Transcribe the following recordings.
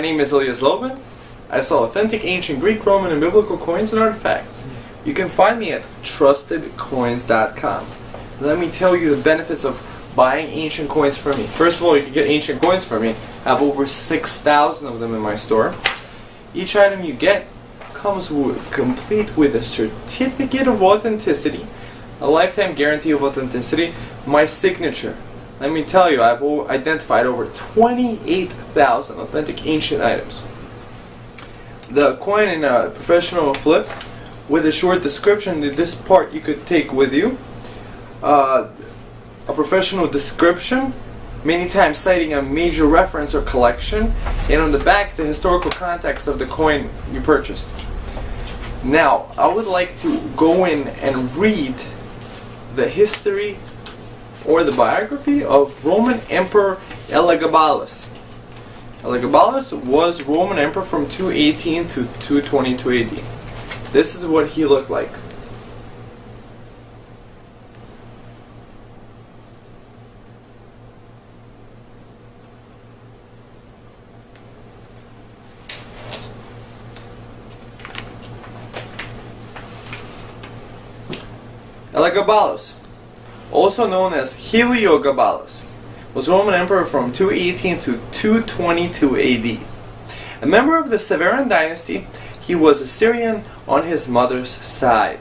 name is Elagabalus. I sell authentic ancient Greek, Roman, and biblical coins and artifacts. You can find me at trustedcoins.com. Let me tell you the benefits of buying ancient coins from me. First of all, you can get ancient coins from me. I have over 6,000 of them in my store. Each item you get comes complete with a certificate of authenticity, a lifetime guarantee of authenticity, my signature. Let me tell you, I've identified over 28,000 authentic ancient items. The coin in a professional flip with a short description. This part you could take with you. A professional description, many times citing a major reference or collection, and on the back the historical context of the coin you purchased. Now, I would like to go in and read the history or the biography of Roman Emperor Elagabalus. Elagabalus was Roman Emperor from 218 to 222 AD. This is what he looked like. Elagabalus, also known as Heliogabalus, was Roman Emperor from 218 to 222 AD. A member of the Severan dynasty, he was Assyrian on his mother's side.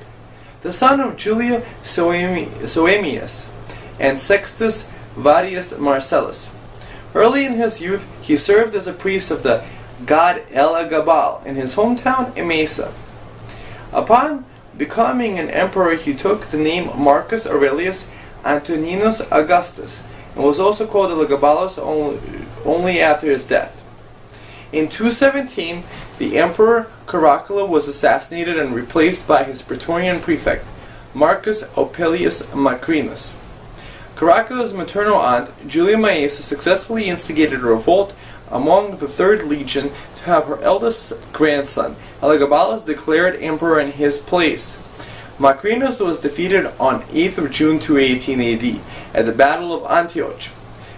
The son of Julia Soaemius and Sextus Varius Marcellus. Early in his youth, he served as a priest of the god Elagabal in his hometown Emesa. Upon becoming an emperor, he took the name Marcus Aurelius Antoninus Augustus and was also called Elagabalus only after his death. In 217, the emperor Caracalla was assassinated and replaced by his praetorian prefect, Marcus Opelius Macrinus. Caracalla's maternal aunt, Julia Maesa, successfully instigated a revolt among the 3rd Legion to have her eldest grandson, Elagabalus, declared emperor in his place. Macrinus was defeated on 8th of June 218 AD at the Battle of Antioch.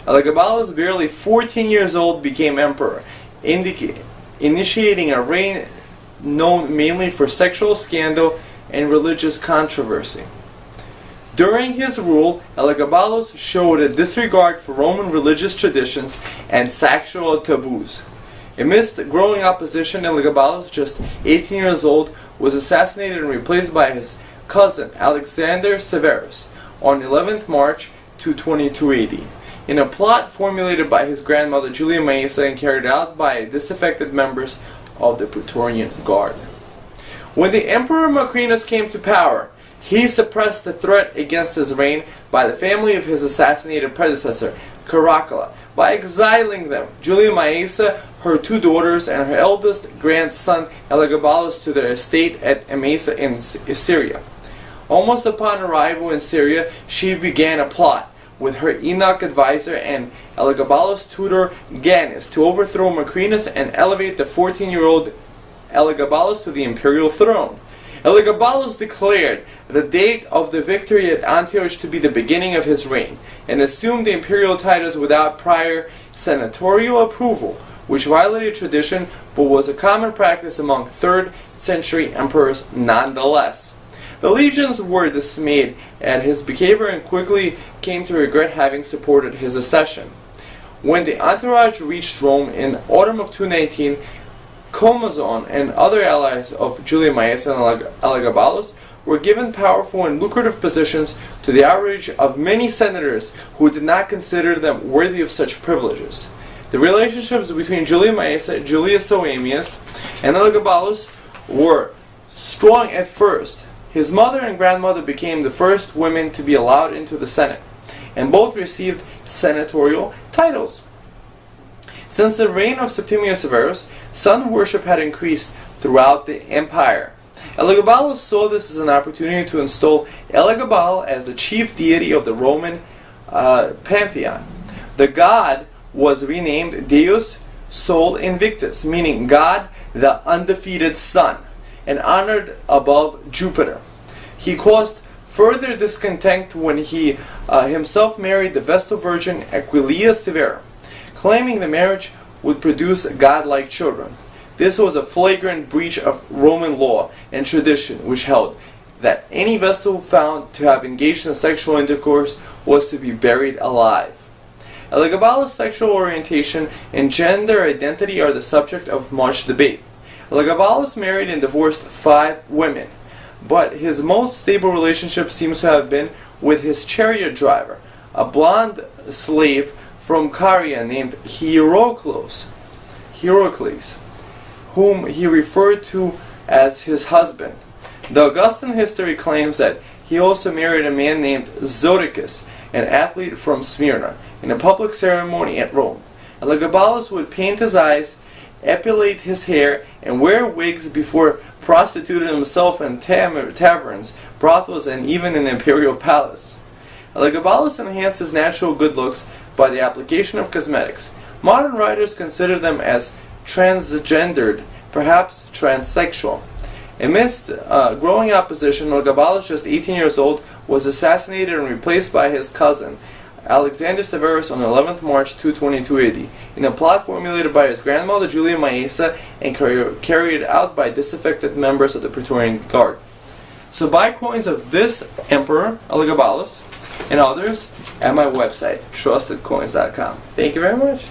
Elagabalus, barely 14 years old, became emperor, initiating a reign known mainly for sexual scandal and religious controversy. During his rule, Elagabalus showed a disregard for Roman religious traditions and sexual taboos. Amidst growing opposition, Elagabalus, just 18 years old, was assassinated and replaced by his cousin Alexander Severus on 11th March 222 AD, in a plot formulated by his grandmother Julia Maesa and carried out by disaffected members of the Praetorian Guard. When the Emperor Macrinus came to power, he suppressed the threat against his reign by the family of his assassinated predecessor, Caracalla, by exiling them, Julia Maesa, her 2 daughters, and her eldest grandson Elagabalus, to their estate at Emesa in Syria. Almost upon arrival in Syria, she began a plot with her Enoch advisor and Elagabalus' tutor Gannus to overthrow Macrinus and elevate the 14-year-old Elagabalus to the imperial throne. Elagabalus declared the date of the victory at Antioch to be the beginning of his reign, and assumed the imperial titles without prior senatorial approval, which violated tradition but was a common practice among 3rd century emperors nonetheless. The legions were dismayed at his behavior and quickly came to regret having supported his accession. When the entourage reached Rome in autumn of 219, Comazon and other allies of Julia Maesa and Elagabalus were given powerful and lucrative positions, to the outrage of many senators who did not consider them worthy of such privileges. The relationships between Julia Maesa, Julia Soaemius, and Elagabalus were strong at first. His mother and grandmother became the first women to be allowed into the Senate, and both received senatorial titles. Since the reign of Septimius Severus, sun worship had increased throughout the empire. Elagabalus saw this as an opportunity to install Elagabal as the chief deity of the Roman pantheon. The god was renamed Deus Sol Invictus, meaning God the undefeated sun, and honored above Jupiter. He caused further discontent when he himself married the Vestal Virgin Aquileia Severa, claiming the marriage would produce godlike children. This was a flagrant breach of Roman law and tradition, which held that any vessel found to have engaged in sexual intercourse was to be buried alive. Elagabalus' sexual orientation and gender identity are the subject of much debate. Elagabalus married and divorced 5 women, but his most stable relationship seems to have been with his chariot driver, a blonde slave from Caria named Heracles, whom he referred to as his husband. The Augustan history claims that he also married a man named Zodicus, an athlete from Smyrna, in a public ceremony at Rome. Elagabalus would paint his eyes, epilate his hair, and wear wigs before prostituting himself in taverns, brothels, and even in the imperial palace. Elagabalus enhanced his natural good looks by the application of cosmetics. Modern writers consider them as transgendered, perhaps transsexual. Amidst growing opposition, Elagabalus, just 18 years old, was assassinated and replaced by his cousin, Alexander Severus, on 11th March 222 AD, in a plot formulated by his grandmother Julia Maesa and carried out by disaffected members of the Praetorian Guard. So buy coins of this emperor, Elagabalus, and others at my website, trustedcoins.com. Thank you very much.